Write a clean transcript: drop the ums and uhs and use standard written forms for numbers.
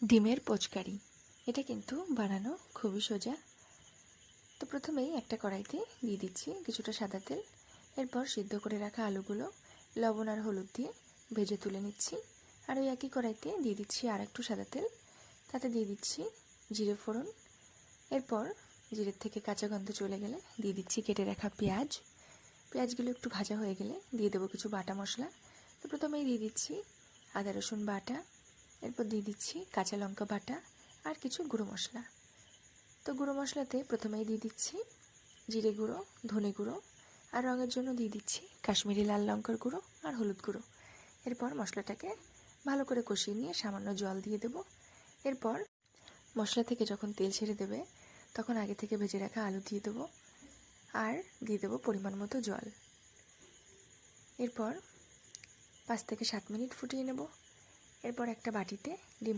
ডিমের পোচকারি। এটা কিন্তু বানানো খুবই সোজা। তো প্রথমেই একটা কড়াইতে দিয়ে দিচ্ছি কিছুটা সাদা তেল। এরপর সিদ্ধ করে রাখা আলুগুলো লবণ আর হলুদ দিয়ে ভেজে তুলে নিচ্ছি। আর ওই একই কড়াইতে দিয়ে দিচ্ছি আর একটু সাদা তেল, তাতে দিয়ে দিচ্ছি জিরে ফোড়ন। এরপর জিরের থেকে কাঁচা গন্ধ চলে গেলে দিয়ে দিচ্ছি কেটে রাখা পেঁয়াজ। পেঁয়াজগুলো একটু ভাজা হয়ে গেলে দিয়ে দেবো কিছু বাটা মশলা। তো প্রথমেই দিয়ে দিচ্ছি আদা রসুন বাটা, এরপর দিয়ে দিচ্ছি কাঁচা লঙ্কা বাটা আর কিছু গুঁড়ো মশলা। তো গুঁড়ো মশলাতে প্রথমেই দিয়ে দিচ্ছি জিরে গুঁড়ো, ধনে গুঁড়ো আর রঙের জন্য দিয়ে দিচ্ছি কাশ্মীরি লাল লঙ্কার গুঁড়ো আর হলুদ গুঁড়ো। এরপর মশলাটাকে ভালো করে কষিয়ে নিয়ে সামান্য জল দিয়ে দেব। এরপর মশলা থেকে যখন তেল ছেড়ে দেবে তখন আগে থেকে ভেজে রাখা আলু দিয়ে দেবো আর দিয়ে দেবো পরিমাণ মতো জল। এরপর 5 থেকে 7 মিনিট ফুটিয়ে নেব। এরপর একটা বাটিতে ডিম